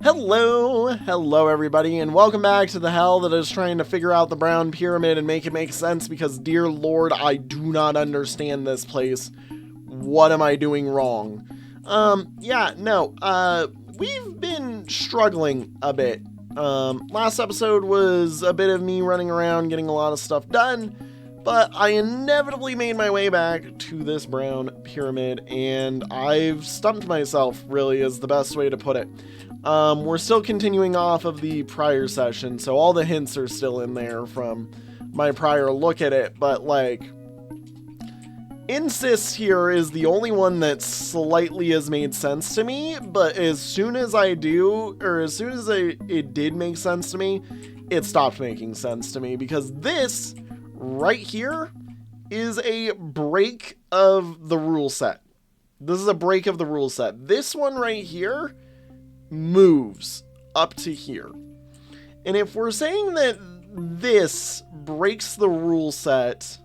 Hello everybody, and welcome back to the hell that is trying to figure out the brown pyramid and make it make sense because, dear lord, I do not understand this place. What am I doing wrong? We've been struggling a bit. Last episode was a bit of me running around getting a lot of stuff done, but I inevitably made my way back to this brown pyramid, and I've stumped myself, really, is the best way to put it. We're still continuing off of the prior session, so all the hints are still in there from my prior look at it, but, like, Insist here is the only one that slightly has made sense to me, but as soon as it did make sense to me, it stopped making sense to me, because this right here is a break of the rule set. This is a break of the rule set. This one right here moves up to here. And if we're saying that this breaks the rule set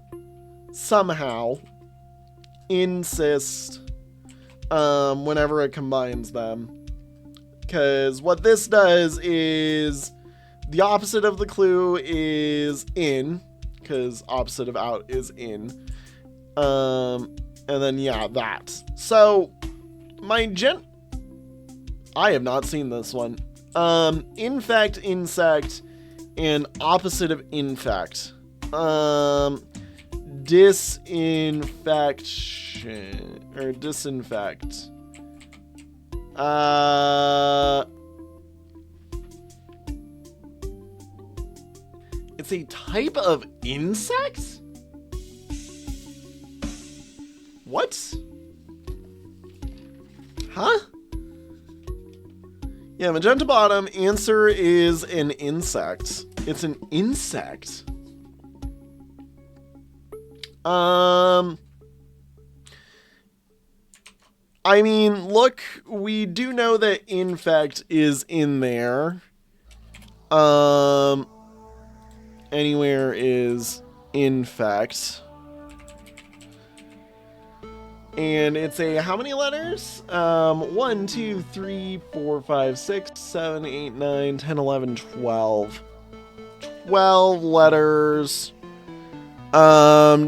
somehow, insist, whenever it combines them. Because what this does is the opposite of the clue is in, because opposite of out is in. And then, yeah, that. So, I have not seen this one. Infect, insect, and opposite of infect. Disinfection, or disinfect. It's a type of insect? What? Huh? Yeah, magenta bottom, answer is an insect. It's an insect. I mean, look, we do know that infect is in there. Anywhere is infect. And it's a, how many letters? 1, 2, 3, 4, 5, 6, 7, 8, 9, 10, 11, 12. 12 letters.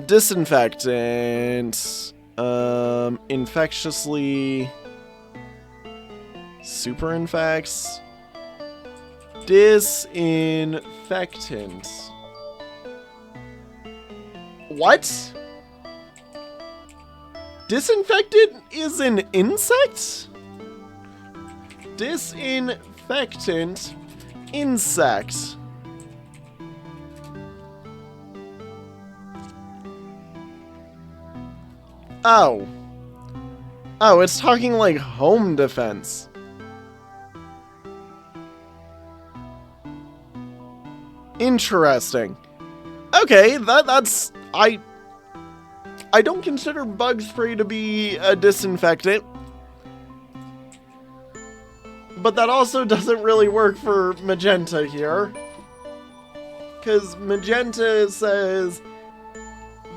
Disinfectant. Infectiously. Super infects. Disinfectant. What? Disinfectant is an insect? Disinfectant. Insect. Oh. Oh, it's talking like home defense. Interesting. Okay, that's... I don't consider bug spray to be a disinfectant. But that also doesn't really work for magenta here. Because magenta says...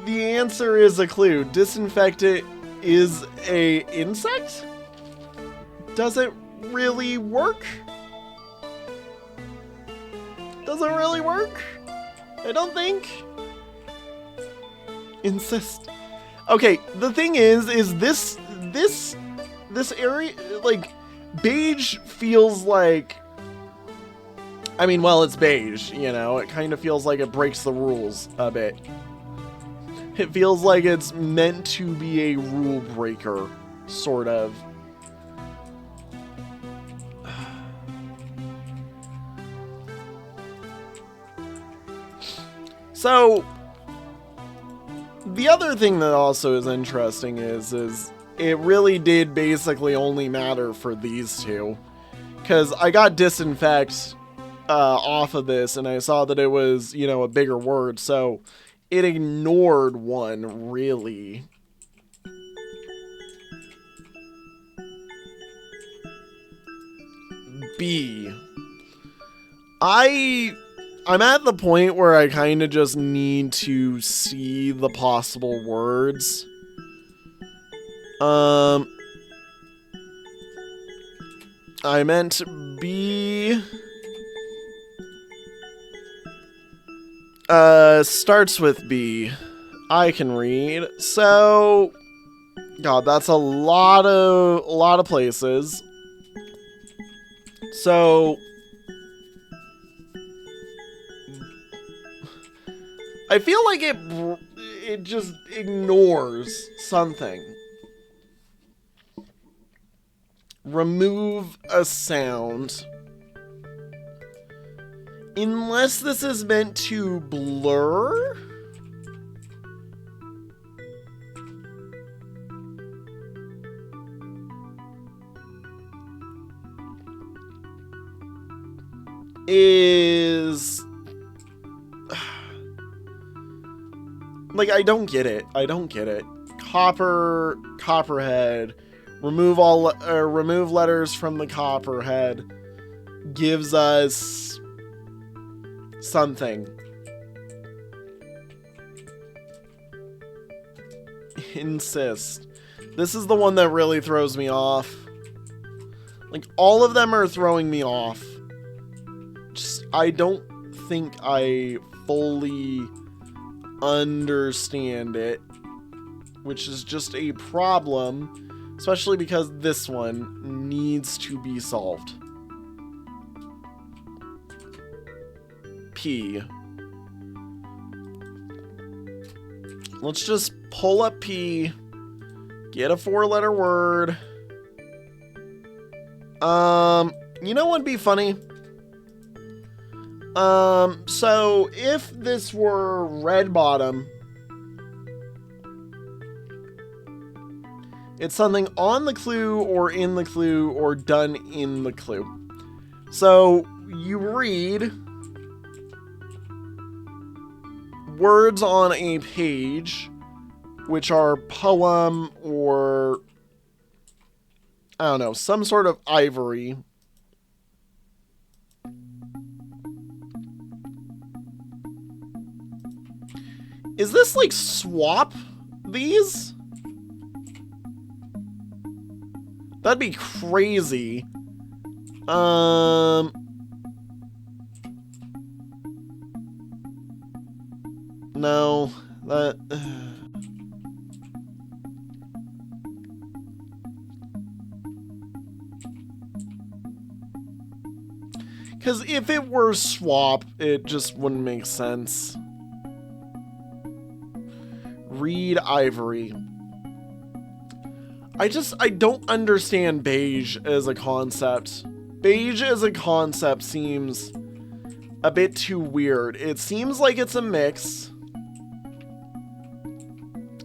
The answer is a clue. Disinfectant is a insect? Doesn't really work? Doesn't really work? I don't think. Insist. Okay, the thing is this area, like, beige feels like, I mean, well, it's beige, you know, it kind of feels like it breaks the rules a bit. It feels like it's meant to be a rule breaker, sort of. So, the other thing that also is interesting is it really did basically only matter for these two. Because I got disinfect off of this, and I saw that it was, you know, a bigger word, so... It ignored one, really. B. I'm at the point where I kind of just need to see the possible words. I meant B. Starts with B. I can read. So, God, that's a lot of places. So, I feel like it just ignores something. Remove a sound. Unless this is meant to blur? Like, I don't get it. I don't get it. Copperhead. Remove letters from the copperhead. Gives us something. Insist. This is the one that really throws me off. Like, all of them are throwing me off. Just, I don't think I fully understand it, which is just a problem, especially because this one needs to be solved. P. Let's just pull up P, get a 4-letter word. You know what'd be funny? So if this were red bottom, it's something on the clue or in the clue or done in the clue. So you read words on a page, which are poem or, I don't know, some sort of ivory. Is this like swap these? That'd be crazy. No. That... Because if it were swap, it just wouldn't make sense. Read ivory. I don't understand beige as a concept. Beige as a concept seems a bit too weird. It seems like it's a mix.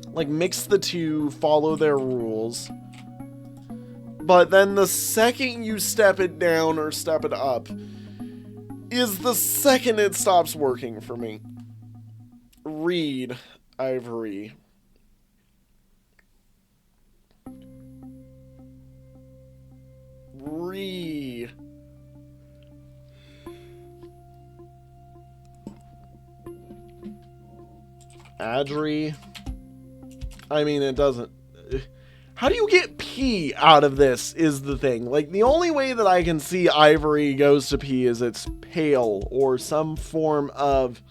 Like, mix the two, follow their rules. But then the second you step it down or step it up is the second it stops working for me. Read ivory. Adri. I mean, it doesn't... How do you get P out of this is the thing. Like, the only way that I can see ivory goes to P is it's pale or some form of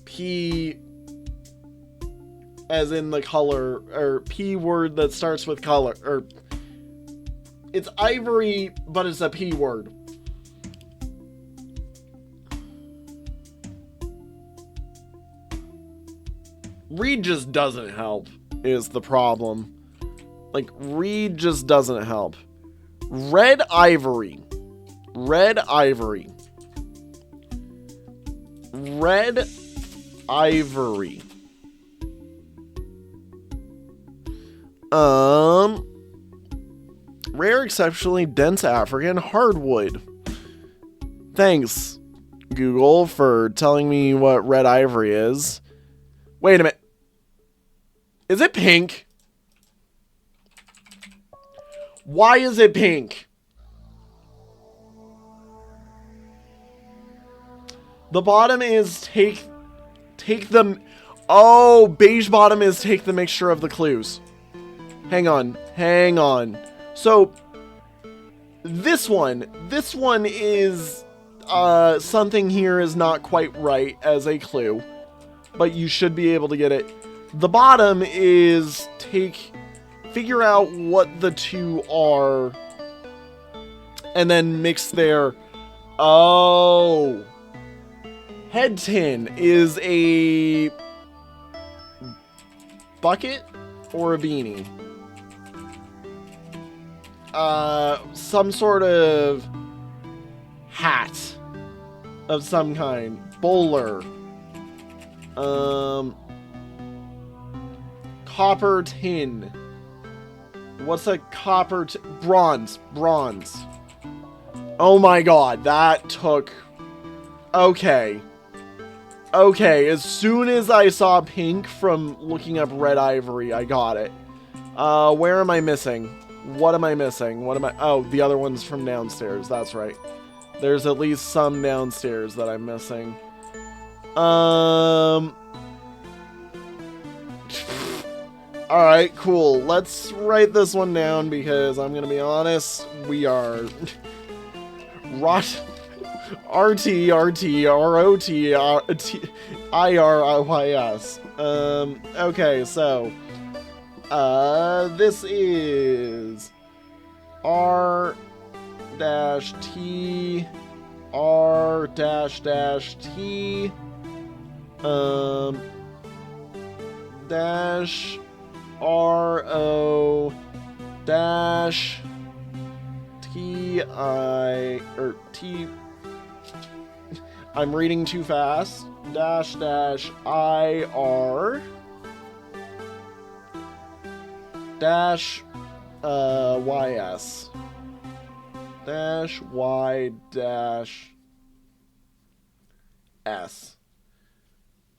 P as in the color, or P word that starts with color, or it's ivory, but it's a P word. Read just doesn't help is the problem. Like, read just doesn't help. Red ivory. Red ivory. Red ivory. Rare, exceptionally dense African hardwood. Thanks, Google, for telling me what red ivory is. Wait a minute. Is it pink? Why is it pink? The bottom is take the... Oh, beige bottom is take the mixture of the clues. Hang on. So, This one is, something here is not quite right as a clue, but you should be able to get it. The bottom is figure out what the two are, and then mix their, oh, head tin is a bucket or a beanie? Some sort of hat of some kind. Bowler. Copper tin. What's a copper bronze. Bronze. Oh my god, that took... Okay. Okay, as soon as I saw pink from looking up red ivory, I got it. Where am I missing? What am I missing? What am I... Oh, the other one's from downstairs. That's right. There's at least some downstairs that I'm missing. Alright, cool. Let's write this one down because I'm gonna be honest, we are... RTRTROTIRYS. Okay, so... this is R dash T R dash dash T dash RO dash TI or T. I'm reading too fast. Dash dash IR dash YS dash Y dash S.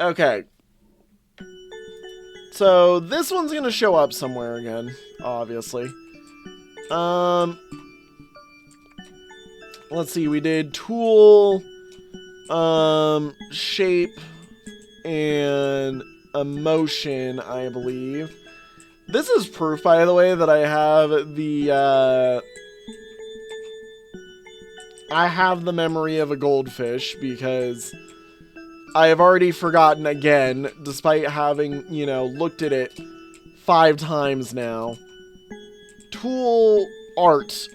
Okay. So this one's gonna show up somewhere again, obviously. Let's see, we did tool, shape, and emotion, I believe. This is proof, by the way, that I have the memory of a goldfish, because I have already forgotten again, despite having, you know, looked at it 5 times now. Tool, art.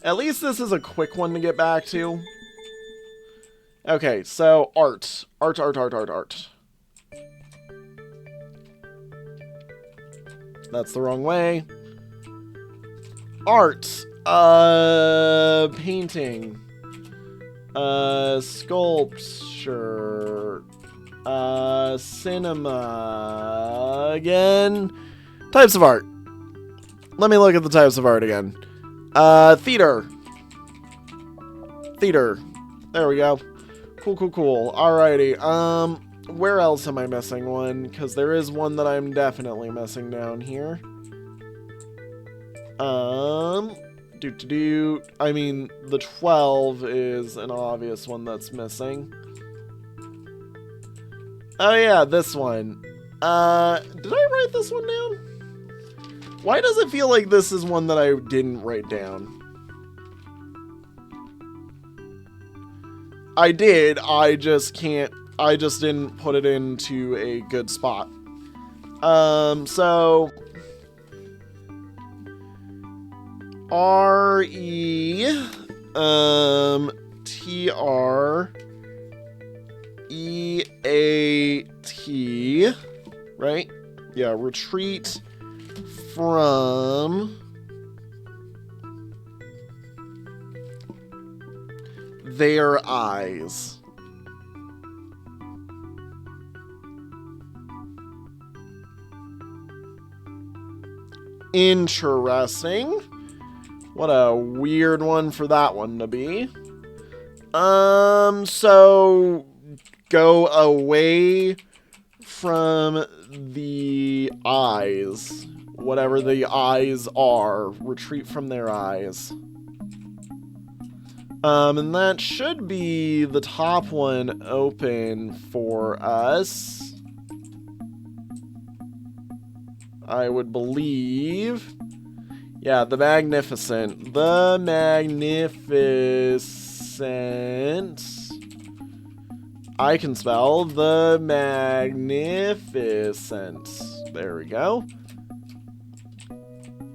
At least this is a quick one to get back to. Okay, so art. That's the wrong way. Art. Painting. Sculpture. Cinema. Again. Types of art. Let me look at the types of art again. Theater. There we go. Cool. Alrighty. Where else am I missing one? Because there is one that I'm definitely missing down here. I mean, the 12 is an obvious one that's missing. Oh yeah, this one. Did I write this one down? Why does it feel like this is one that I didn't write down? I did, I just didn't put it into a good spot. So... RETREAT, right? Yeah, retreat from their eyes. Interesting. What a weird one for that one to be. So go away from the eyes. Whatever the eyes are. Retreat from their eyes. And that should be the top one open for us. I would believe. Yeah, the Magnificent. The Magnificent. I can spell the Magnificent. There we go.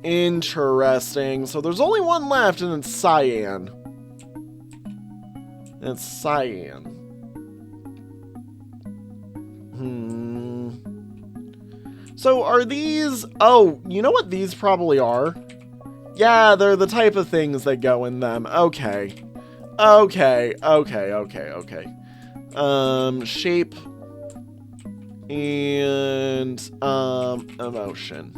Interesting. So there's only one left, and it's cyan. It's cyan. So are these... Oh, you know what these probably are? Yeah, they're the type of things that go in them. Okay. Okay. Shape and emotion.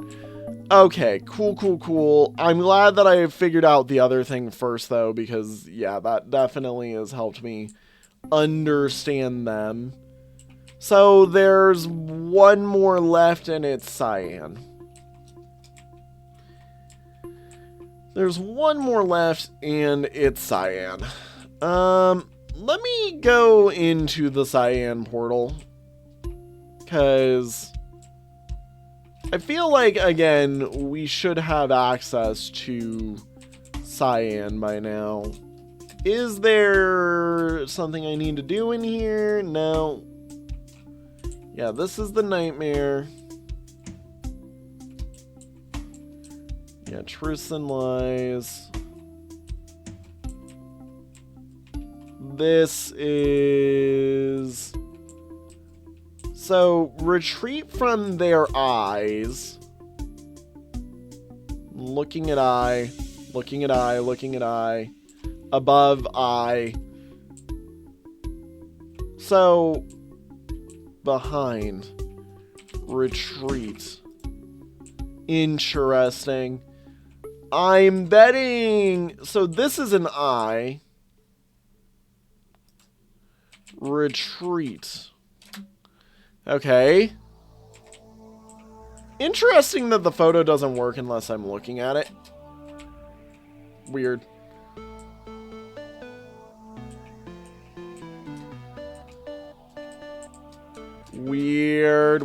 Okay, cool. I'm glad that I figured out the other thing first, though, because, yeah, that definitely has helped me understand them. So there's one more left, and it's cyan. There's one more left, and it's cyan. Let me go into the cyan portal, because I feel like, again, we should have access to cyan by now. Is there something I need to do in here? No. Yeah, this is the nightmare. Yeah, truths and lies. This is... So, retreat from their eyes. Looking at eye. Looking at eye. Looking at eye. Above eye. So, behind. Retreat. Interesting. I'm betting... So, this is an eye. Retreat. Okay. Interesting that the photo doesn't work unless I'm looking at it. Weird. Weird.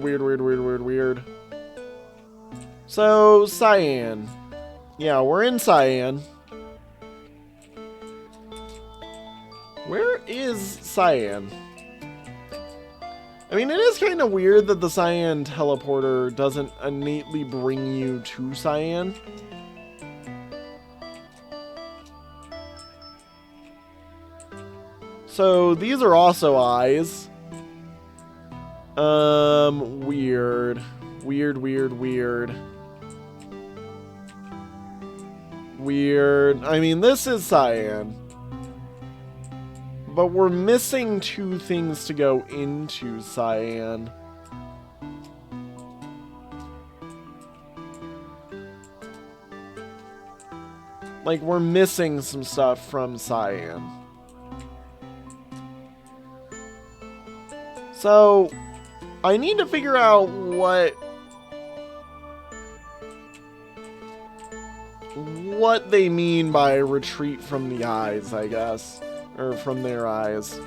So, cyan. Yeah, we're in cyan. Where is cyan? I mean, it is kind of weird that the cyan teleporter doesn't innately bring you to cyan. So, these are also eyes. Weird. I mean, this is cyan. But we're missing two things to go into cyan. Like, we're missing some stuff from cyan. So, I need to figure out what they mean by retreat from the eyes, I guess. Or from their eyes.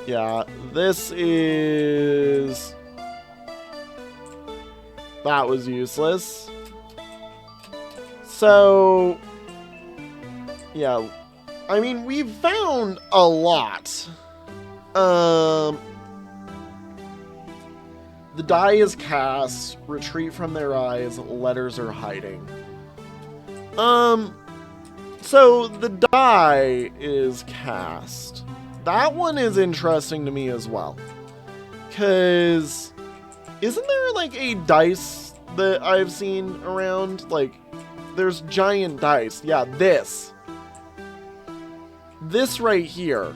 Yeah, this is... That was useless. So... Yeah, I mean, we've found a lot. The die is cast, retreat from their eyes, letters are hiding. So the die is cast. That one is interesting to me as well. Because isn't there like a dice that I've seen around? Like, there's giant dice. Yeah, this. This right here.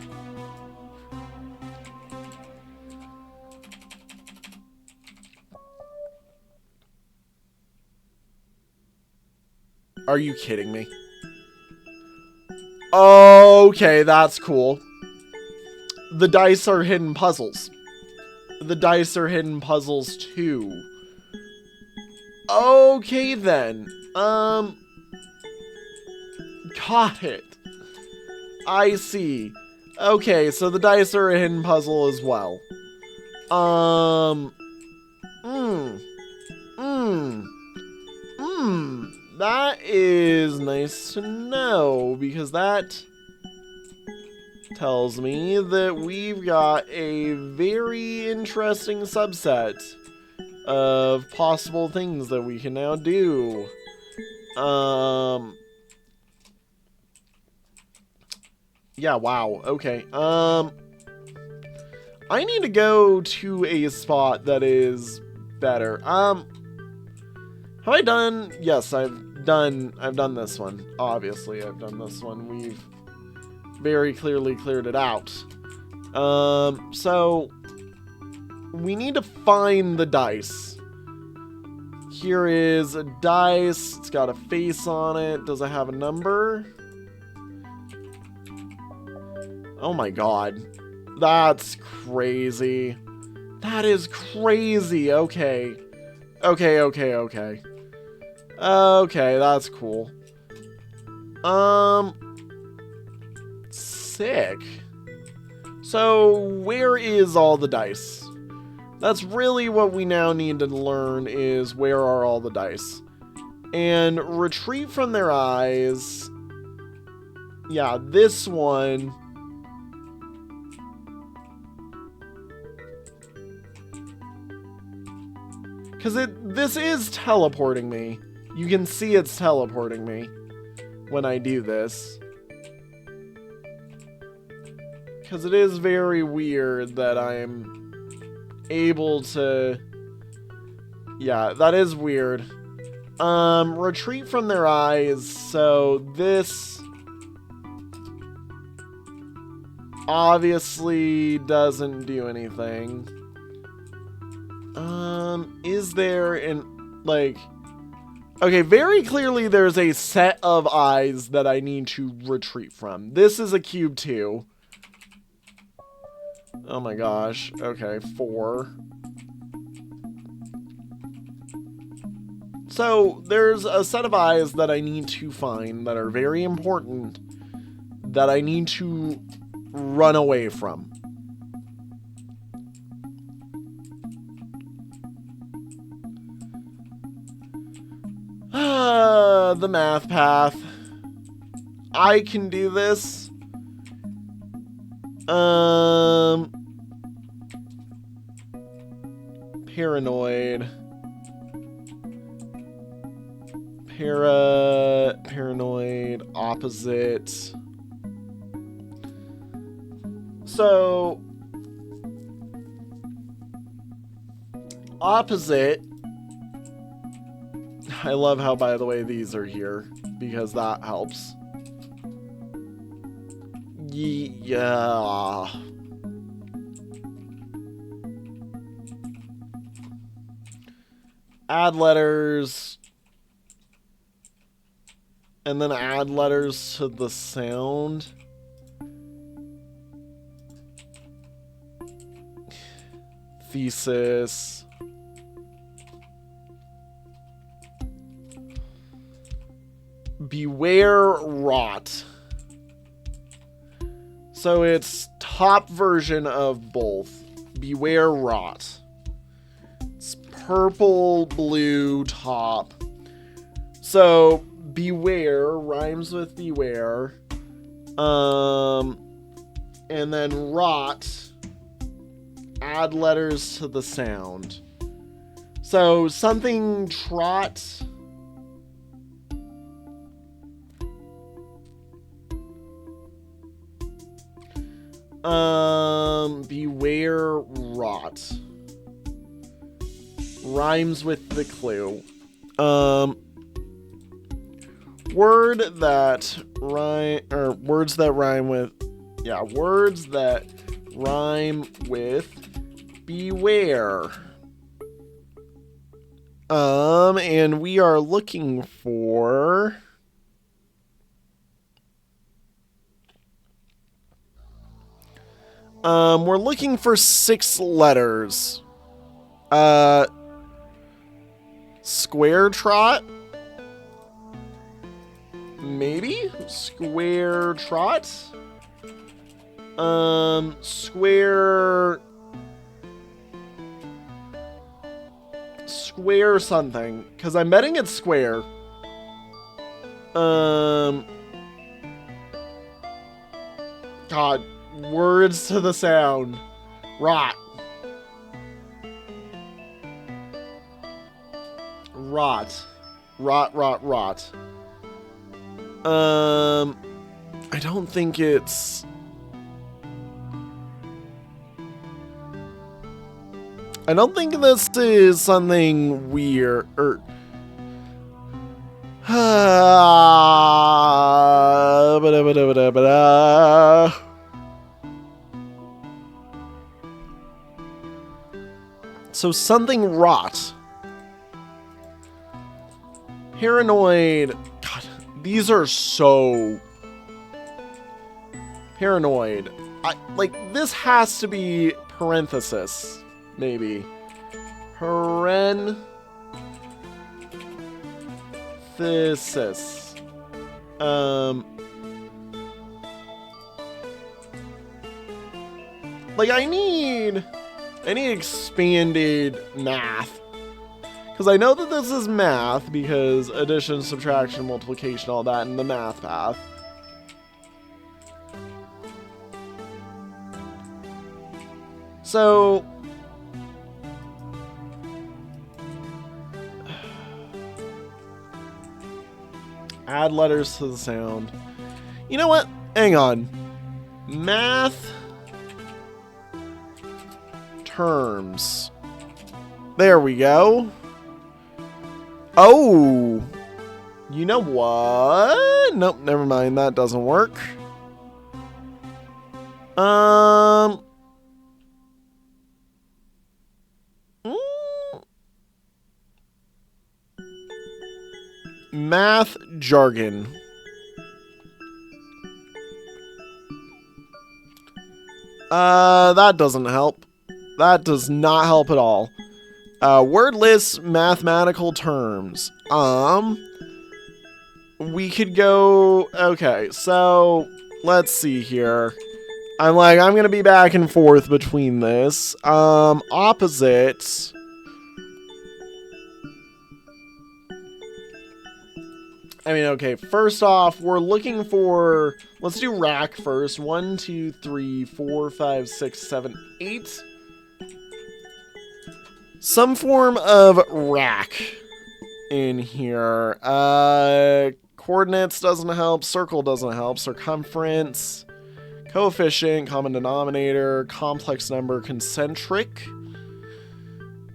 Are you kidding me? Okay, that's cool. The dice are hidden puzzles. The dice are hidden puzzles too. Okay then. Got it. I see. Okay, so the dice are a hidden puzzle as well. Mmm. Mmm. Mmm. That is nice to know, because that tells me that we've got a very interesting subset of possible things that we can now do. Yeah, wow. Okay. I need to go to a spot that is better. Have I done? Yes, I've done this one. Obviously, I've done this one. We've very clearly cleared it out. So we need to find the dice. Here is a dice. It's got a face on it. Does it have a number? Oh my god. That's crazy. That is crazy. Okay. Okay, that's cool. Sick. So, where is all the dice? That's really what we now need to learn, is where are all the dice. And retreat from their eyes. Yeah, this one. Because this is teleporting me. You can see it's teleporting me when I do this. Because it is very weird that I'm able to... Yeah, that is weird. Retreat from their eyes. So this obviously doesn't do anything. Is there an, like... Okay, very clearly there's a set of eyes that I need to retreat from. This is a cube 2. Oh my gosh. Okay, 4. So, there's a set of eyes that I need to find that are very important that I need to run away from. The math path. I can do this. Paranoid. Paranoid, opposite. So, opposite. I love how, by the way, these are here, because that helps. Yeah. Add letters. And then add letters to the sound. Thesis. Beware rot. So it's top version of both. Beware rot. It's purple, blue, top. So beware rhymes with beware. And then rot. Add letters to the sound. So something trot. Beware rot. Rhymes with the clue. Word that rhyme, or words that rhyme with, yeah, words that rhyme with beware. And we are looking for... we're looking for 6 letters. Square trot? Maybe? Square trot? Square... square something, because I'm betting it's square. God, words to the sound. Rot. Rot. Rot, rot, rot. I don't think it's... I don't think this is something weird, or... So something rot. Paranoid. God, these are so... Paranoid. Like, this has to be parenthesis, maybe. Parenthesis. Like, I need expanded math. Because I know that this is math, because addition, subtraction, multiplication, all that in the math path. So... add letters to the sound. You know what? Hang on. Math... terms. There we go. Oh! You know what? Nope, never mind. That doesn't work. Math jargon. That doesn't help. That does not help at all. Wordless mathematical terms. We could go... Okay, so... let's see here. I'm gonna be back and forth between this. Opposite... I mean, okay, first off, we're looking for... let's do rack first. 1, 2, 3, 4, 5, 6, 7, 8. Some form of rack in here. Coordinates doesn't help. Circle doesn't help. Circumference. Coefficient. Common denominator. Complex number. Concentric.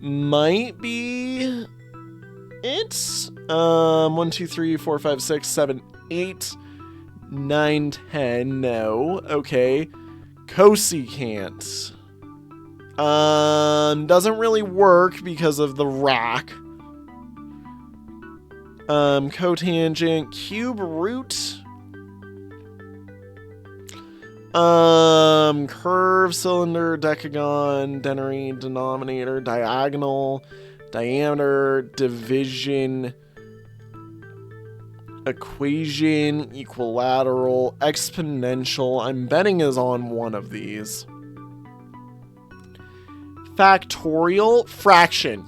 Might be... it. 1, 2, 3, 4, 5, 6, 7, 8, 9, 10. No. Okay. Cosecant. Doesn't really work because of the rack. Cotangent. Cube root. Curve, cylinder, decagon, denary, denominator, diagonal, diameter, division, equation, equilateral, exponential. I'm betting is on one of these. Factorial, fraction,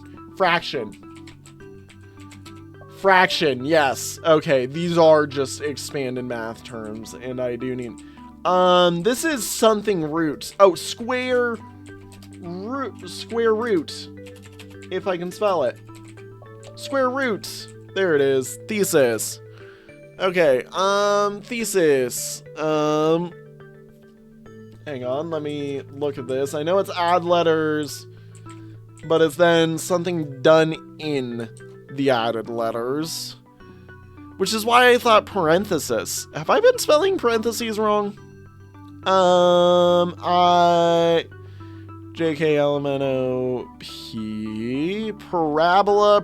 yes. Okay, these are just expanded math terms, and I do need... this is something root. Oh, square root. If I can spell it. Square root. There it is. Thesis. Okay, thesis. Hang on, let me look at this. I know it's add letters, but it's then something done in the added letters. Which is why I thought parenthesis. Have I been spelling parentheses wrong? JKLMNOP, parabola,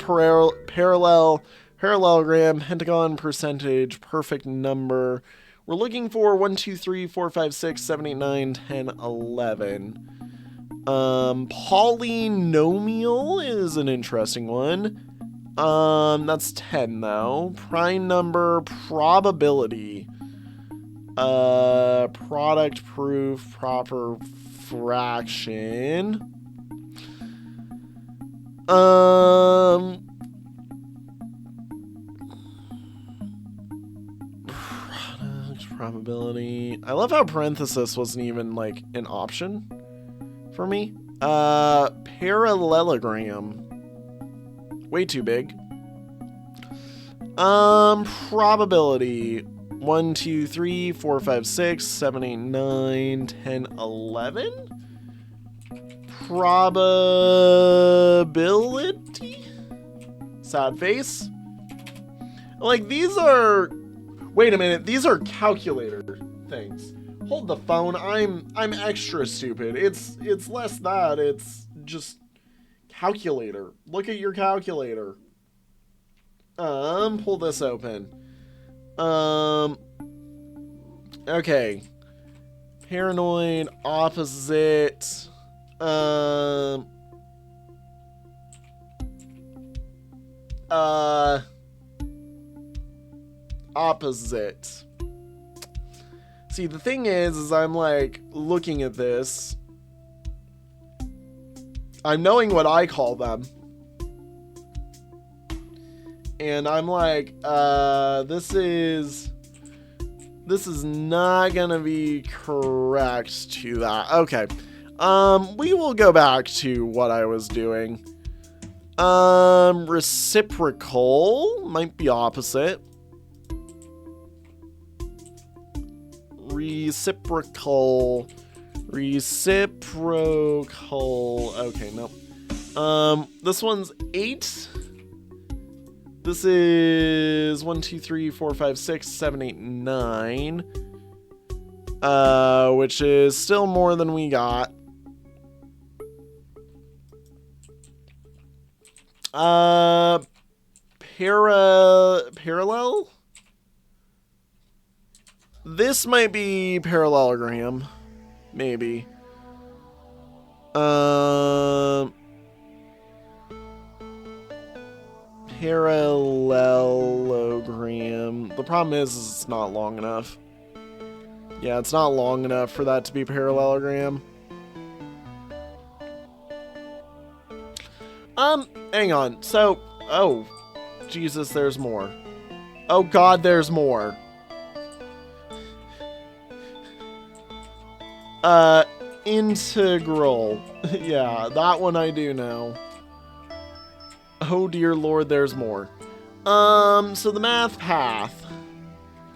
parallelogram, pentagon, percentage, perfect number. We're looking for 1, 2, 3, 4, 5, 6, 7, 8, 9, 10, 11. Polynomial is an interesting one. That's 10 though. Prime number, probability. Product proof, proper fraction. Product probability. I love how parenthesis wasn't even like an option for me. Parallelogram. Way too big. Probability. 1, 2, 3, 4, 5, 6, 7, 8, 9, 10, 11? Probability? Sad face? Like, these are... Wait a minute, these are calculator things. Hold the phone, I'm extra stupid. It's less that, it's just calculator. Look at your calculator. Pull this open. Okay. Paranoid, opposite. Opposite. See, the thing is I'm like looking at this. I'm knowing what I call them. And I'm like, this is not gonna be correct to that. Okay. We will go back to what I was doing. Reciprocal might be opposite. Reciprocal. Okay, nope. This one's 8. This is 1, 2, 3, 4, 5, 6, 7, 8, 9. Which is still more than we got. Parallel? This might be parallelogram. Maybe. Parallelogram. The problem is it's not long enough. Yeah, it's not long enough for that to be parallelogram. Hang on. So, oh, Jesus, there's more. Oh God, there's more. Integral. Yeah, that one I do know. Oh dear Lord, there's more. So the math path.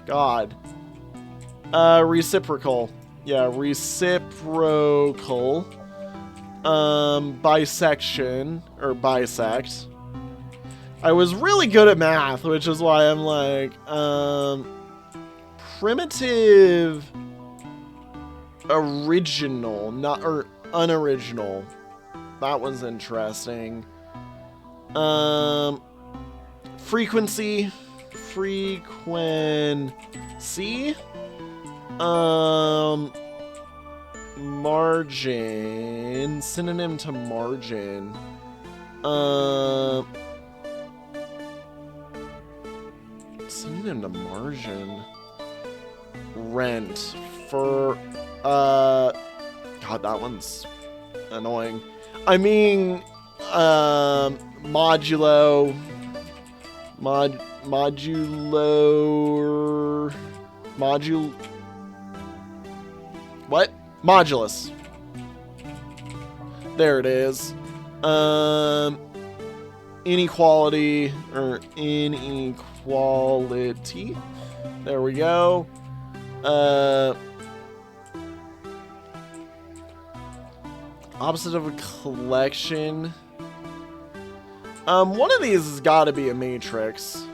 God. Reciprocal. Yeah, reciprocal. Bisection, or bisect. I was really good at math, which is why I'm like, primitive original, not, or unoriginal. That was interesting. Frequency. Margin. Synonym to margin. Synonym to margin. Rent. God, that one's annoying. I mean, modulo. What? Modulus. There it is. Inequality, or inequality. There we go. Opposite of a collection. One of these has got to be a matrix.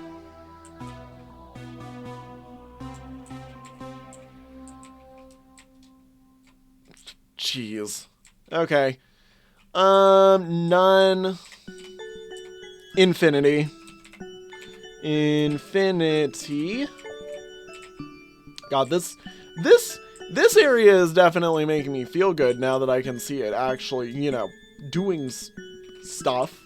Jeez. Okay. None. Infinity. God, this area is definitely making me feel good now that I can see it actually, you know, doing stuff.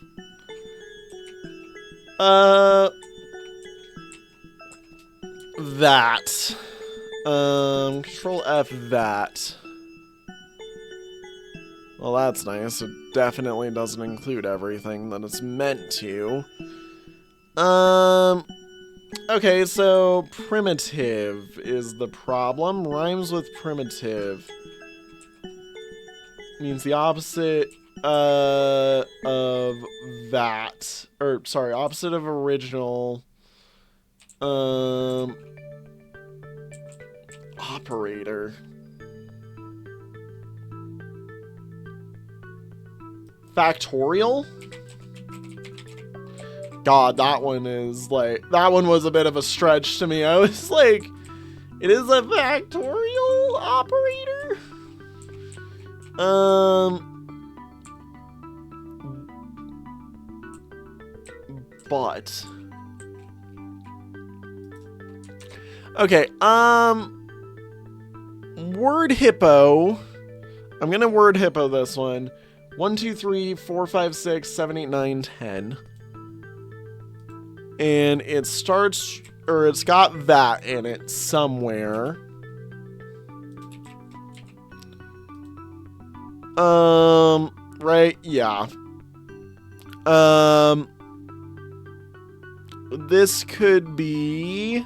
That. Control F that. Well, that's nice. It definitely doesn't include everything that it's meant to. Okay, so primitive is the problem. Rhymes with primitive means the opposite of that. Or, sorry, opposite of original. Operator. Factorial? God, that one is like, that one was a bit of a stretch to me. I was like, it is a factorial operator? But okay, word hippo. I'm gonna word hippo this one. 1, 2, 3, 4, 5, 6, 7, 8, 9, 10. And it starts, or it's got that in it somewhere. Right, yeah. This could be...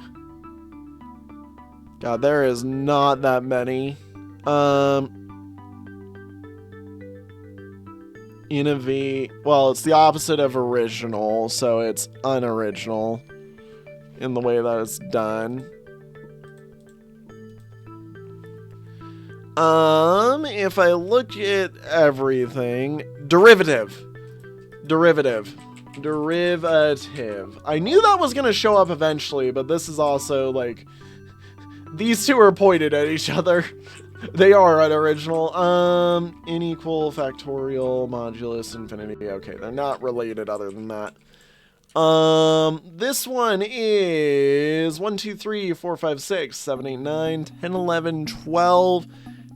God, there is not that many. Innovate. Well, it's the opposite of original, so it's unoriginal in the way that it's done. If I look at everything, derivative. I knew that was gonna show up eventually, but this is also like, these two are pointed at each other. They are unoriginal. Unequal, factorial, modulus, infinity. Okay, they're not related other than that. This one is 1, 2, 3, 4, 5, 6, 7, 8, 9, 10, 11, 12.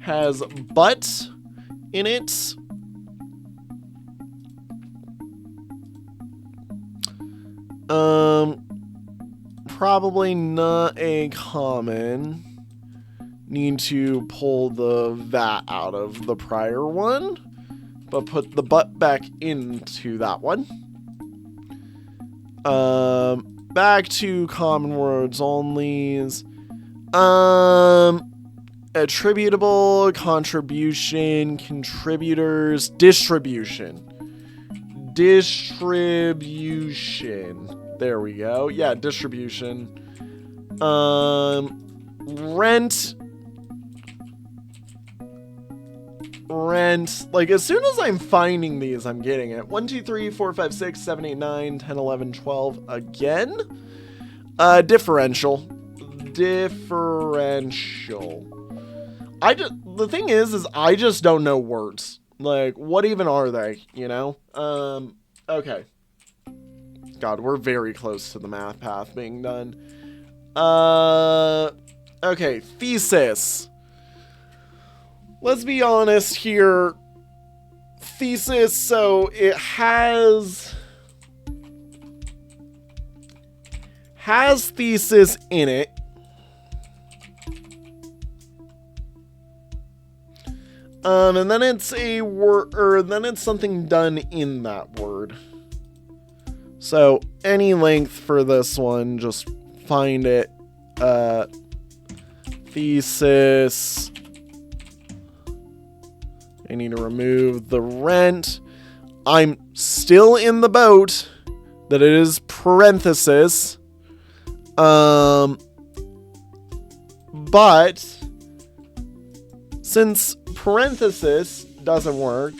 Has but in it. Probably not a common. Need to pull the that out of the prior one, but put the but back into that one. Back to common words onlys. Attributable, contribution, contributors, distribution. There we go. Yeah, distribution. Rent. Like, as soon as I'm finding these, I'm getting it. 1, 2, 3, 4, 5, 6, 7, 8, 9, 10, 11, 12. Again. Differential. The thing is I just don't know words. Like, what even are they, you know? Okay. God, we're very close to the math path being done. Okay, thesis. Let's be honest here. Thesis, so it has thesis in it. And then it's a word, or then it's something done in that word. So any length for this one, just find it. Thesis. I need to remove the rent. I'm still in the boat that it is parenthesis. But since parenthesis doesn't work,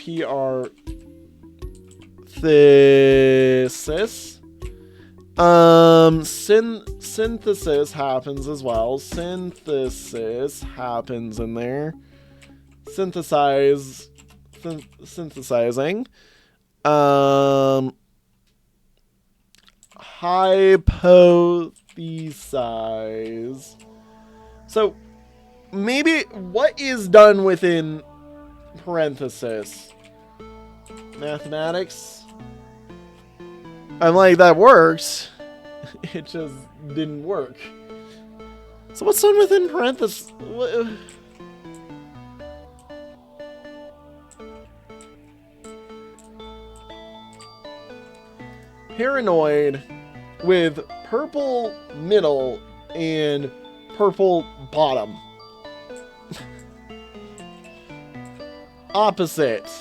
thesis, synthesis happens as well. Synthesis happens in there. Synthesizing. Hypothesize. So maybe what is done within parenthesis? Mathematics? I'm like, that works. It just didn't work. So what's done within parenthesis? Paranoid with purple middle and purple bottom. Opposite.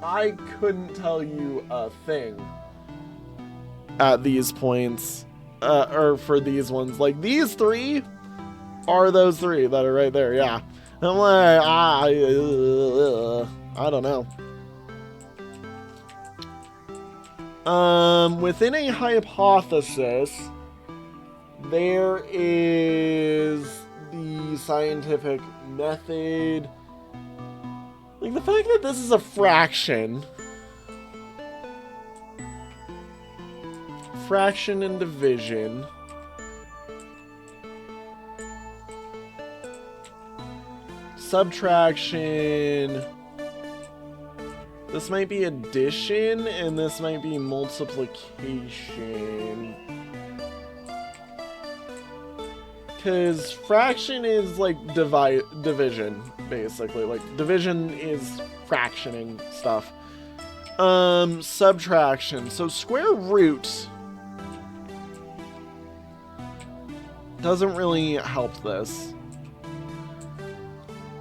I couldn't tell you a thing at these points, or for these ones. Like, these three are those three that are right there, yeah. I'm like, I don't know. Within a hypothesis, there is the scientific method. Like, the fact that this is a fraction. Fraction and division. Subtraction. This might be addition, and this might be multiplication. Because fraction is like division, basically. Like, division is fractioning stuff. Subtraction. So square root doesn't really help this.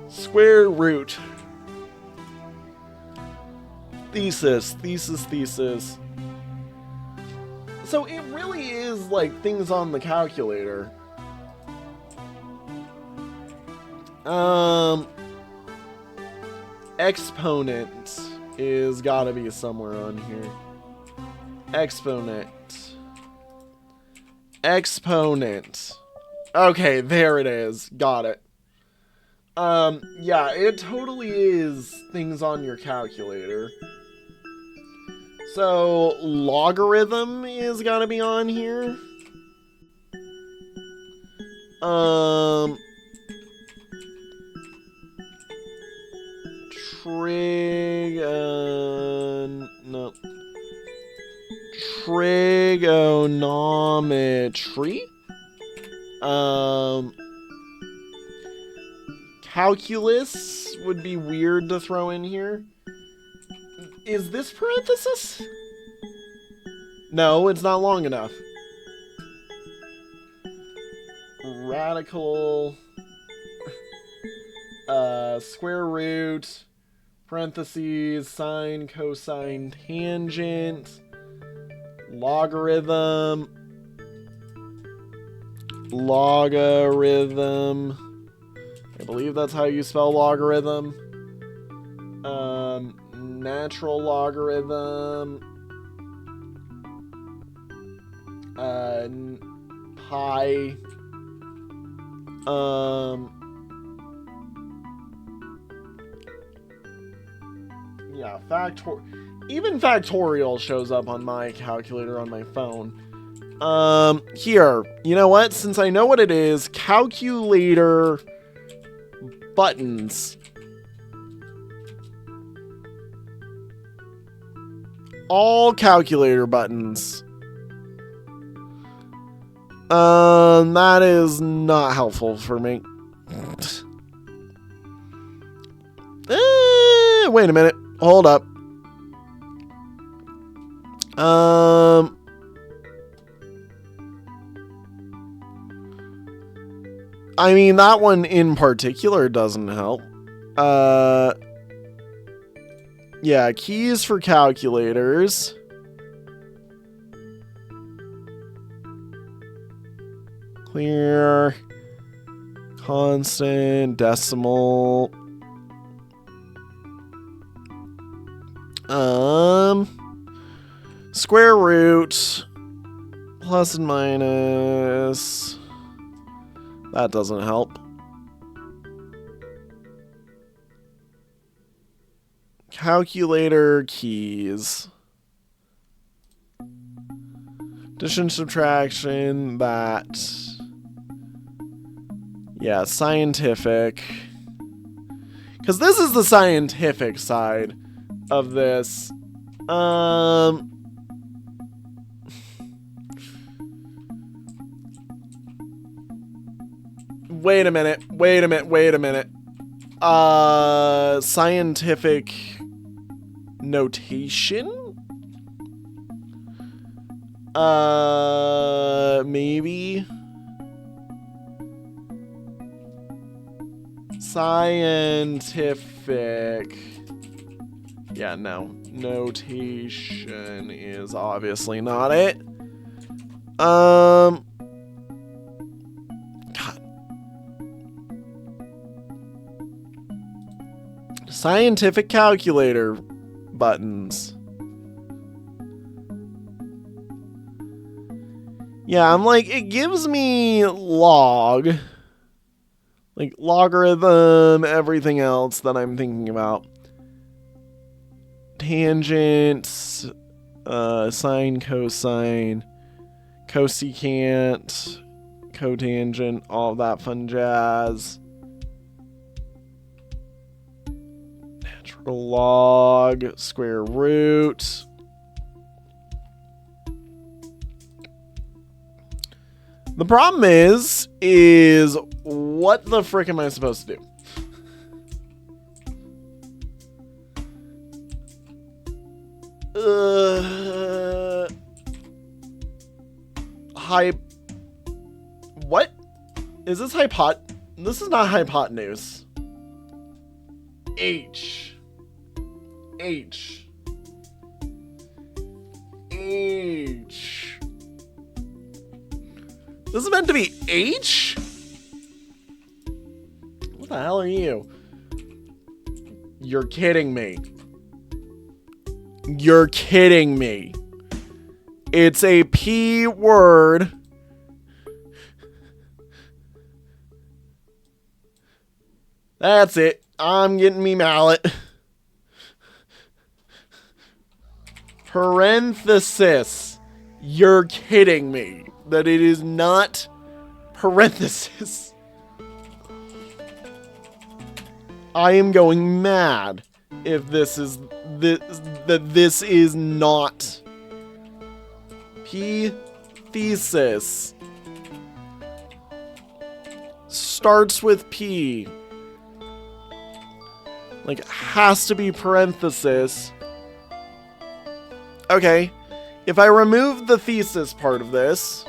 Square root. Thesis. So it really is like things on the calculator. Exponent is gotta be somewhere on here. Exponent. Okay, there it is. Got it. Yeah, it totally is things on your calculator. So, logarithm is gotta be on here. Trigonometry. Calculus would be weird to throw in here. Is this parenthesis? No, it's not long enough. Radical. Square root. Parentheses. Sine, cosine, tangent. Logarithm. I believe that's how you spell logarithm. Natural logarithm. Pi. Yeah, even factorial shows up on my calculator on my phone. Here, you know what? Since I know what it is, calculator buttons. All calculator buttons. That is not helpful for me. Wait a minute. Hold up. I mean, that one in particular doesn't help. Yeah, keys for calculators. Clear. Constant. Decimal. Square root. Plus and minus. That doesn't help. Calculator keys. Addition, subtraction, that. Yeah, scientific. Because this is the scientific side of this. Wait a minute. Scientific notation? Maybe. Scientific. Yeah, no. Notation is obviously not it. God. Scientific calculator buttons. Yeah, I'm like, it gives me log. Like logarithm, everything else that I'm thinking about. Tangent, sine, cosine, cosecant, cotangent, all that fun jazz. Natural log, square root. The problem is what the frick am I supposed to do? What? Is this This is not hypotenuse. H. H. H. This is meant to be H? What the hell are you? You're kidding me. You're kidding me. It's a P word. That's it. I'm getting me mallet. Parenthesis. You're kidding me. That it is not parenthesis. I am going mad if this is this is not P thesis starts with P. Like, has to be parenthesis. Okay, if I remove the thesis part of this,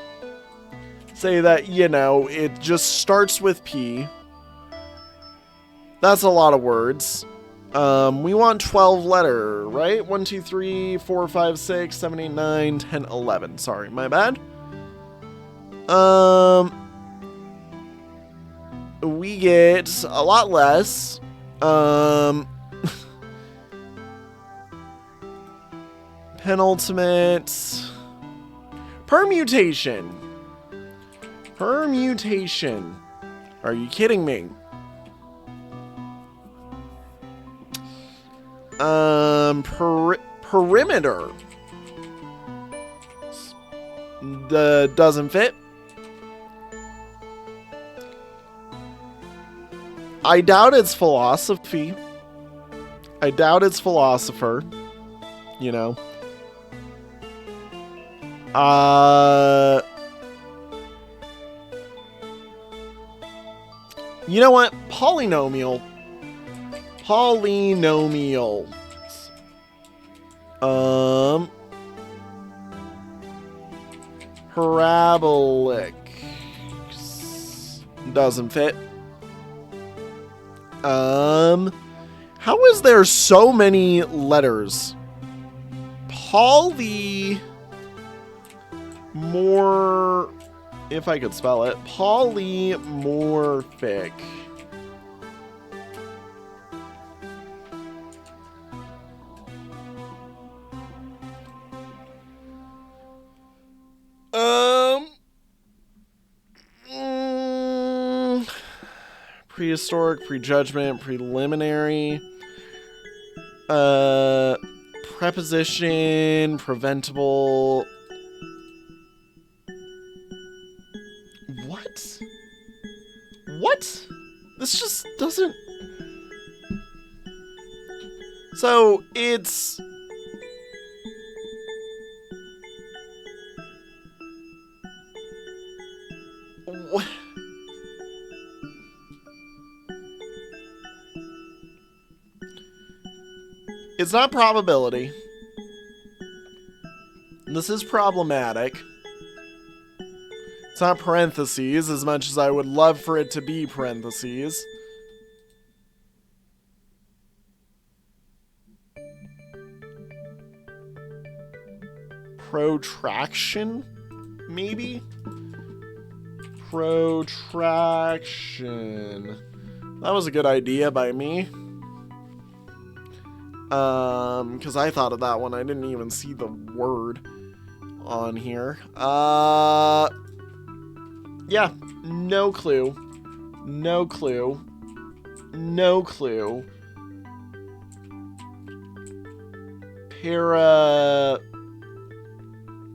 say that, you know, it just starts with P. That's a lot of words. We want 12 letter, right? 1, 2, 3, 4, 5, 6, 7, 8, 9, 10, 11. Sorry, my bad. We get a lot less. Penultimate. Permutation. Permutation. Are you kidding me? Perimeter. Doesn't fit. I doubt it's philosophy. I doubt it's philosopher. You know. You know what? Polynomial. Polynomials. Parabolic. Doesn't fit. How is there so many letters? More, if I could spell it, polymorphic. Prehistoric, prejudgment, preliminary, preposition, preventable. What? What? This just doesn't. So it's. What? It's not probability. This is problematic. It's not parentheses as much as I would love for it to be parentheses. Protraction? Maybe? Protraction. That was a good idea by me. Because I thought of that one. I didn't even see the word on here. Yeah, no clue. No clue. No clue.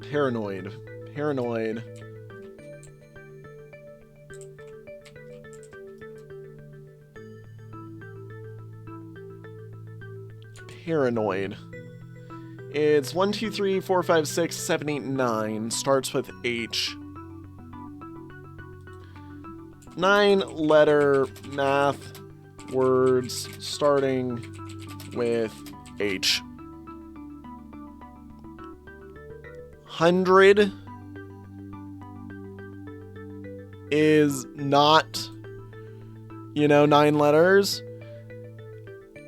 Paranoid. Paranoid. Paranoid. It's 1, 2, 3, 4, 5, 6, 7, 8, 9. Starts with H. 9-letter math words starting with H. 100 is not, 9 letters.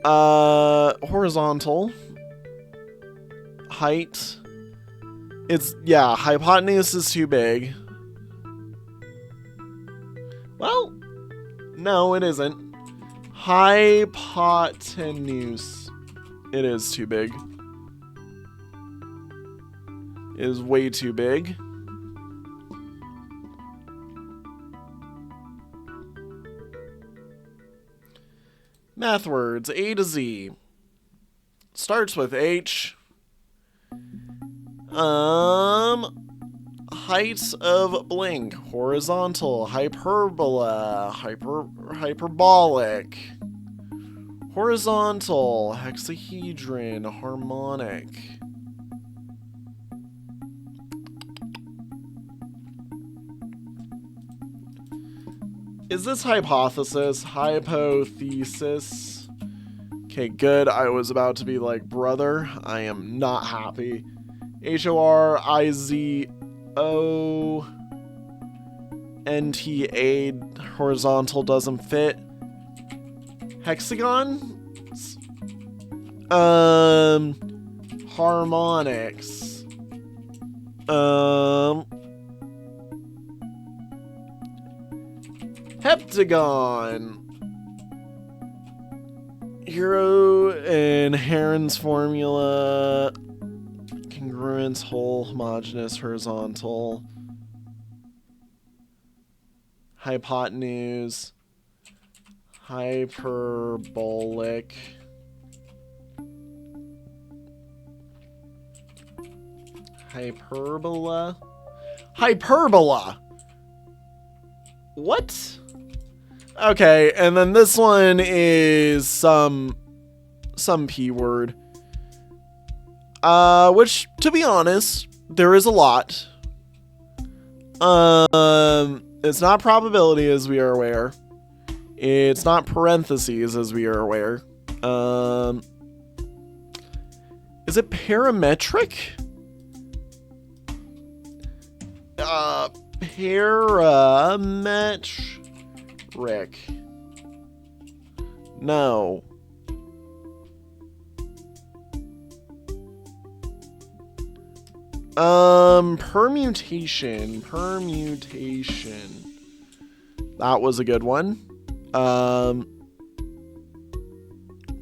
Horizontal. Height. Hypotenuse is too big. Well, no, it isn't. Hypotenuse. It is too big. It is way too big. Math words, A to Z. Starts with H. Height of blank, horizontal, hyperbola, hyperbolic, horizontal, hexahedron, harmonic. Is this hypothesis? Hypothesis? Okay, good. I was about to be like, brother, I am not happy. HORIZONTA, horizontal doesn't fit. Hexagon? Harmonics. Heptagon. Hero and Heron's formula. Congruence, whole, homogeneous, horizontal. Hypotenuse. Hyperbolic. Hyperbola. Hyperbola! What? Okay, and then this one is some P word. Which, to be honest, there is a lot. It's not probability, as we are aware. It's not parentheses, as we are aware. Is it parametric? Parametric. No. Permutation. That was a good one.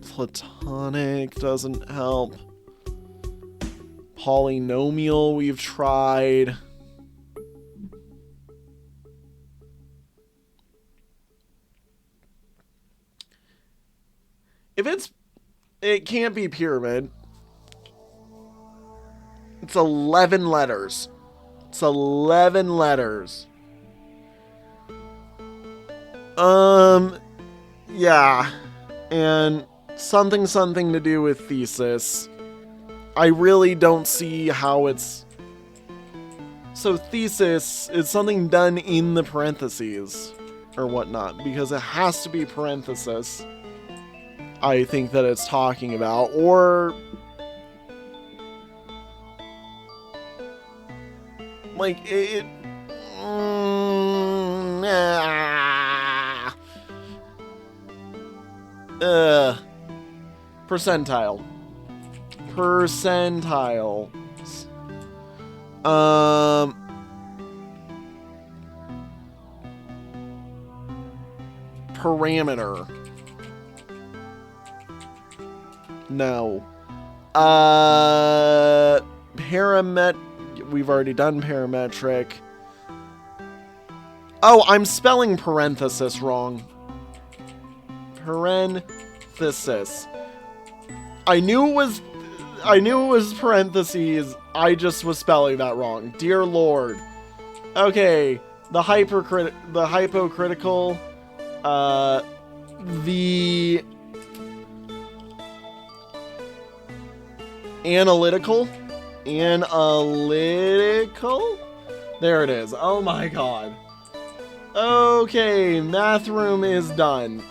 Platonic doesn't help. Polynomial we've tried. It can't be pyramid. It's 11 letters. It's 11 letters. Yeah. And something to do with thesis. I really don't see how it's... So thesis is something done in the parentheses or whatnot, because it has to be parenthesis. I think that it's talking about, or like percentile. Percentiles. Parameter. No. We've already done parametric. Oh, I'm spelling parenthesis wrong. Parenthesis. I knew it was parentheses. I just was spelling that wrong. Dear Lord. Okay, the hypocritical, the analytical. There it is. Oh my god. Okay, math room is done.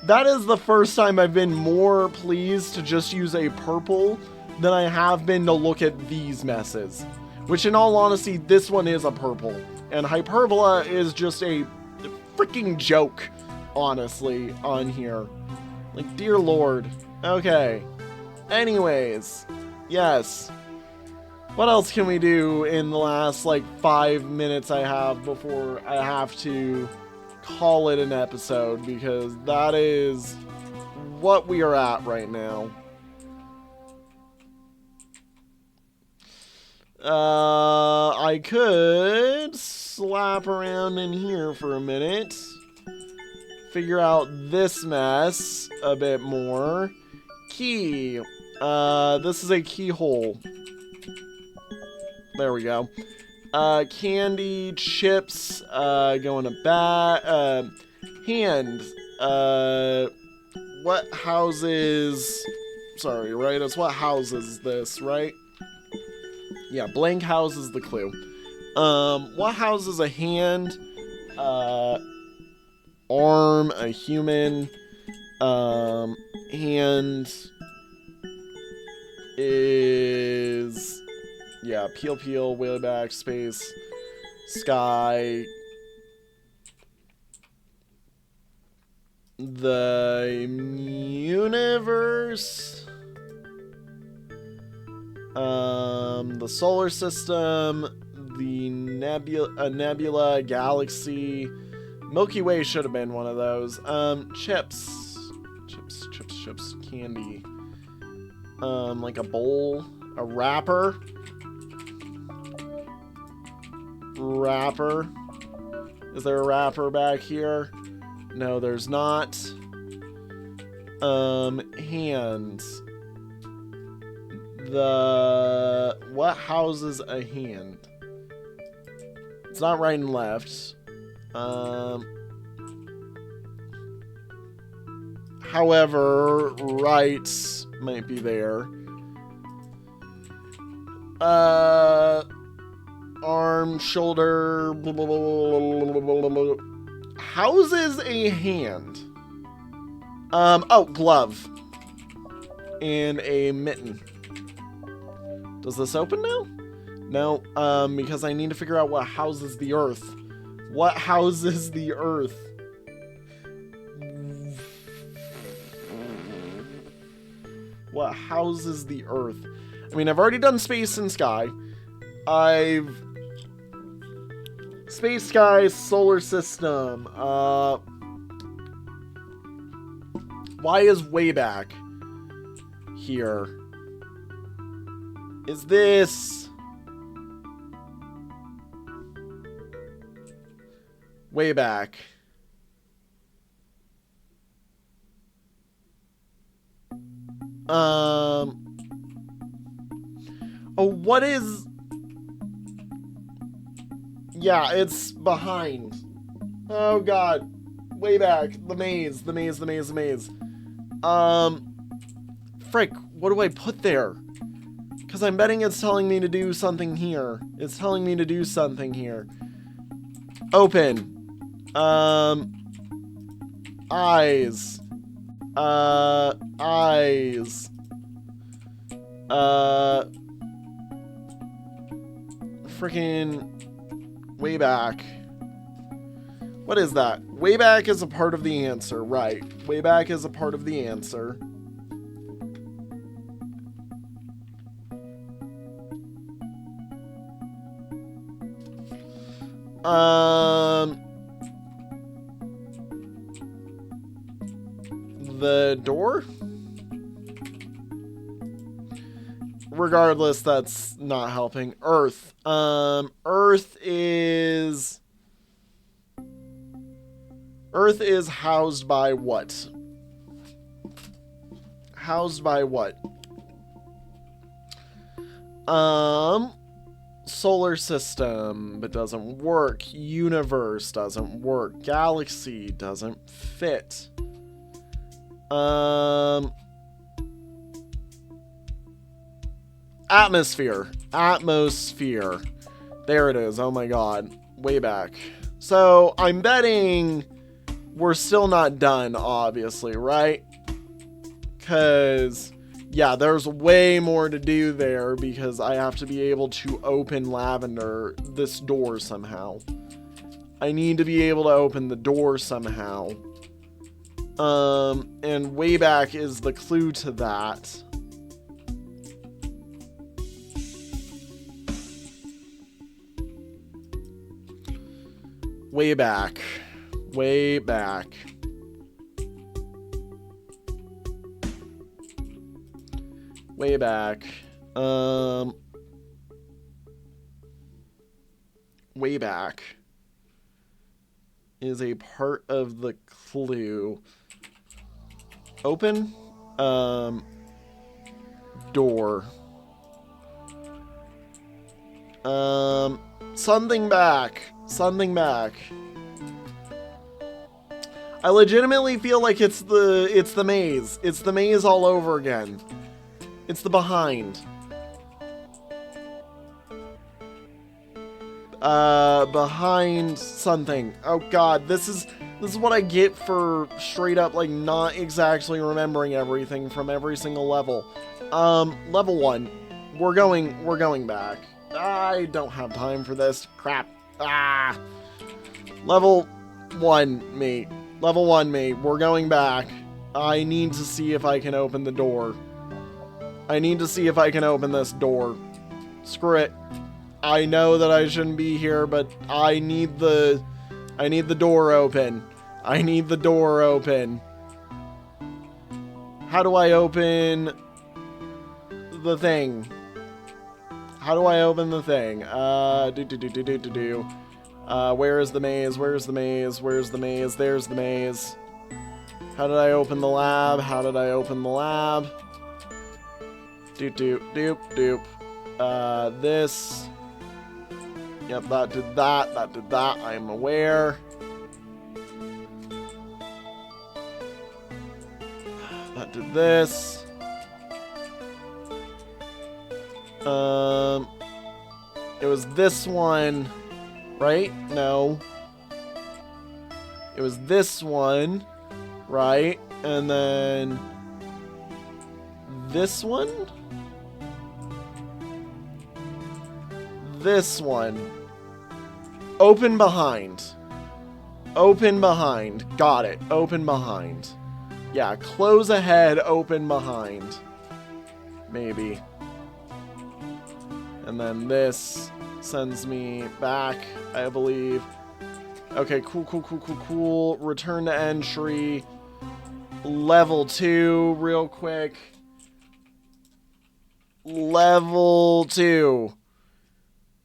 That is the first time I've been more pleased to just use a purple than I have been to look at these messes. Which, in all honesty, this one is a purple. And hyperbola is just a freaking joke, honestly, on here. Like, dear lord. Okay. Anyways. Yes. What else can we do in the last, like, 5 minutes I have before I have to call it an episode? Because that is what we are at right now. I could slap around in here for a minute. Figure out this mess a bit more. Key. This is a keyhole. There we go. Candy, chips, going to bat, hand. What houses... Sorry, right? It's what houses this, right? Yeah, blank houses the clue. What houses a hand, arm, a human, hand is, yeah, peel, way back, space, sky, the universe, the solar system, the nebula, galaxy, Milky Way should have been one of those. Chips, candy, like a bowl, a wrapper, is there a wrapper back here? No, there's not. Hands. What houses a hand? It's not right and left. However, right might be there. Arm, shoulder, blah, blah, blah, blah, blah. Houses a hand. Oh, glove. And a mitten. Does this open now? No, because I need to figure out what houses the earth. What houses the earth? What houses the earth? I mean, I've already done space and sky. Space, sky, solar system. Why is way back here? Is this way back? Oh, what is... Yeah, it's behind. Oh, God. Way back. The maze. Frick, what do I put there? Because I'm betting it's telling me to do something here. Open. Eyes. Eyes. Freaking way back. What is that? Way back is a part of the answer, right? Way back is a part of the answer. The door? Regardless, that's not helping. Earth. Earth is housed by what? Housed by what? Solar system, but doesn't work. Universe doesn't work. Galaxy doesn't fit. Atmosphere. Atmosphere. There it is. Oh my god. Way back. So, I'm betting we're still not done, obviously, right? Because, yeah, there's way more to do there because I have to be able to open Lavender, this door somehow. I need to be able to open the door somehow. And way back is the clue to that. Way back. Way back. Way back. Way back is a part of the clue. Open. Door. Something back. Something back. I legitimately feel like it's the maze. It's the maze all over again. It's the behind. Behind something. Oh god, this is what I get for straight up like not exactly remembering everything from every single level. Level 1. We're going back. I don't have time for this. Crap. Level 1, mate. Level 1, mate. We're going back. I need to see if I can open the door. I need to see if I can open this door. Screw it. I know that I shouldn't be here, but I need the door open. I need the door open. How do I open the thing? How do I open the thing? Where is the maze? Where's the maze? Where's the maze? There's the maze. How did I open the lab? How did I open the lab? Doop. This. Yep, that did that. That did that. I'm aware. That did this. It was this one, right? No. It was this one, right? And then this one? This one. Open behind. Open behind. Got it. Open behind. Yeah, close ahead, open behind. Maybe. And then this sends me back, I believe. Okay, cool. Return to entry. Level 2, real quick. Level 2.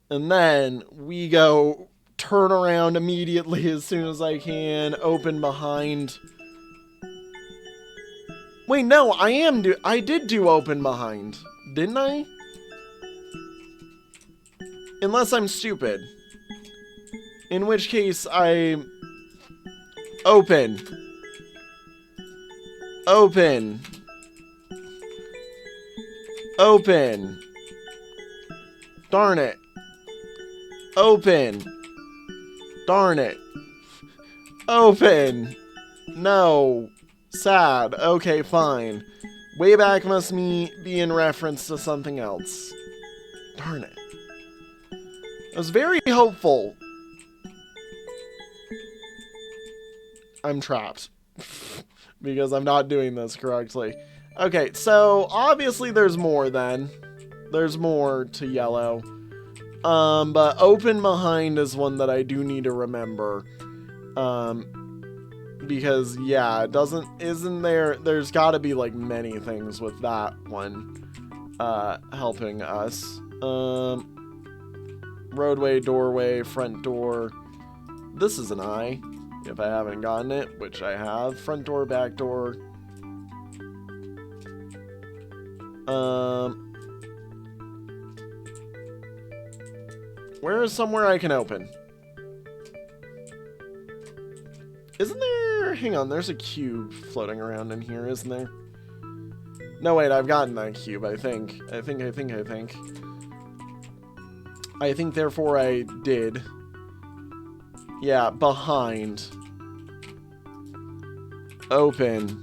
And then we go turn around immediately as soon as I can. Open behind. Wait, no, I did do open behind. Didn't I? Unless I'm stupid. In which case, open. Open. Open. Darn it. Open. Darn it. Open. No. Sad. Okay, fine. Way back must be in reference to something else. Darn it. I was very hopeful. I'm trapped. Because I'm not doing this correctly. Okay, so obviously there's more then. There's more to yellow. But open behind is one that I do need to remember. Because, yeah, there's gotta be, like, many things with that one, helping us. Roadway, doorway, front door. This is an eye, if I haven't gotten it, which I have. Front door, back door. Where is somewhere I can open? Isn't there... Hang on, there's a cube floating around in here, isn't there? No, wait, I've gotten that cube, I think. I think, therefore, I did. Yeah, behind. Open.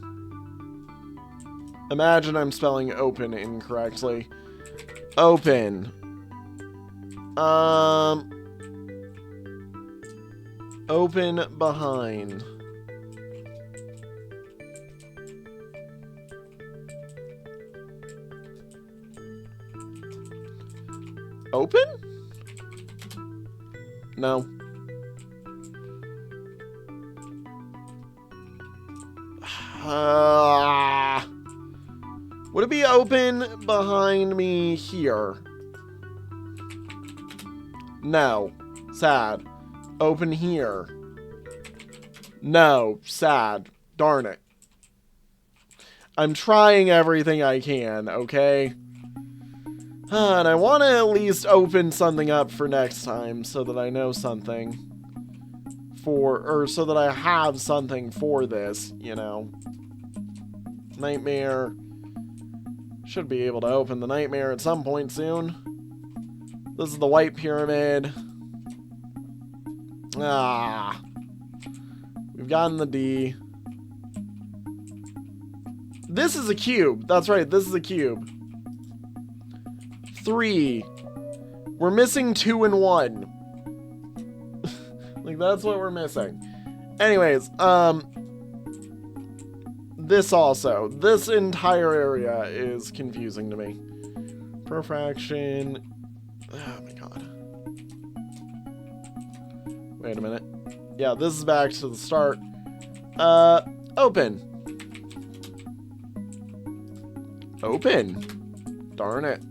Imagine I'm spelling open incorrectly. Open. Open behind. Open? No. Would it be open behind me here? No. Sad. Open here. No. Sad. Darn it. I'm trying everything I can, okay? And I want to at least open something up for next time so that I know something so that I have something for this, you know. Nightmare. Should be able to open the nightmare at some point soon. This is the white pyramid. Ah. We've gotten the D. This is a cube. That's right, this is a cube. 3. We're missing 2 and 1. Like, that's what we're missing. Anyways, this entire area is confusing to me. Perfraction. Oh my god. Wait a minute. Yeah, this is back to the start. Open. Open. Darn it.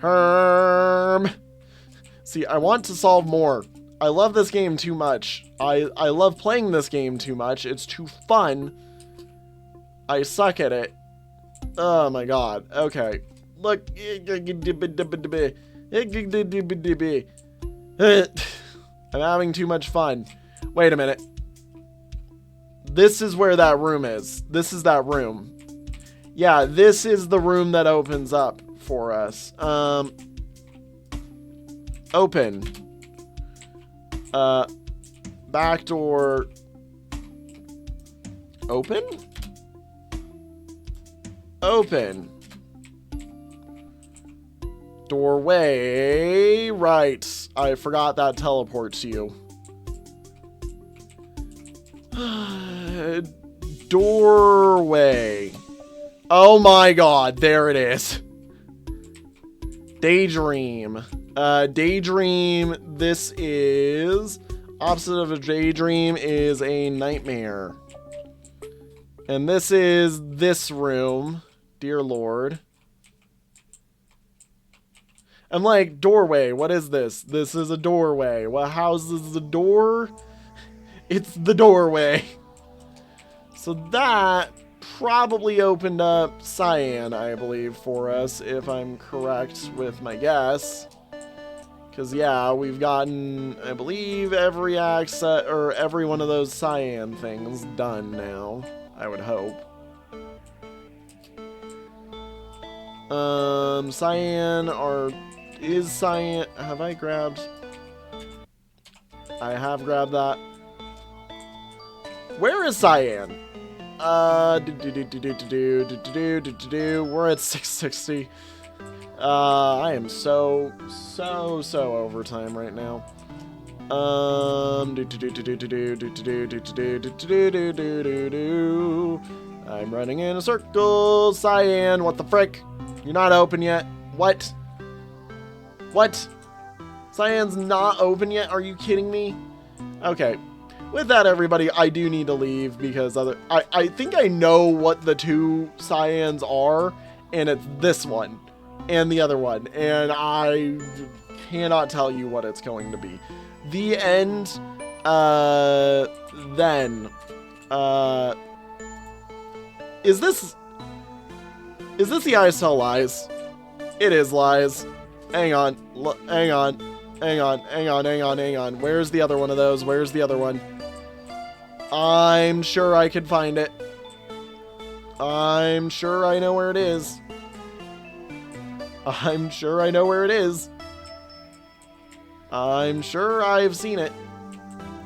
Herm. See, I want to solve more. I love this game too much. I love playing this game too much. It's too fun. I suck at it. Oh my god. Okay. Look. I'm having too much fun. Wait a minute. This is where that room is. This is that room. Yeah, this is the room that opens up for us. Open. Back door. Open? Open. Doorway. Right. I forgot that teleports you. Doorway. Oh my god, there it is. Daydream. Daydream, this is... Opposite of a daydream is a nightmare. And this is this room. Dear Lord. I'm like, doorway, what is this? This is a doorway. What houses the door? It's the doorway. So that probably opened up cyan, I believe, for us, if I'm correct with my guess. Because, yeah, we've gotten, I believe, every access, or every one of those cyan things done now, I would hope. Cyan are Is cyan... Have I grabbed... I have grabbed that. Where is cyan? We're at 660. I am so overtime right now. I'm running in a circle. Cyan, what the frick? You're not open yet. What? What? Cyan's not open yet? Are you kidding me? Okay. With that, everybody, I do need to leave because I think I know what the two cyans are, and it's this one and the other one, and I cannot tell you what it's going to be. The end, then, is this the I Tell Lies? It is lies. Hang on, hang on. Where's the other one of those? Where's the other one? I'm sure I could find it. I'm sure I know where it is. I'm sure I know where it is. I'm sure I've seen it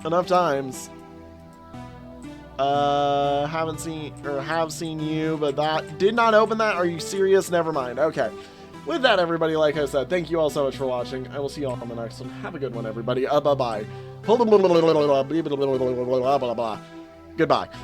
enough times. Have seen you, but that did not open that. Are you serious? Never mind. Okay. With that, everybody, like I said, thank you all so much for watching. I will see you all on the next one. Have a good one, everybody. Bye-bye. Goodbye.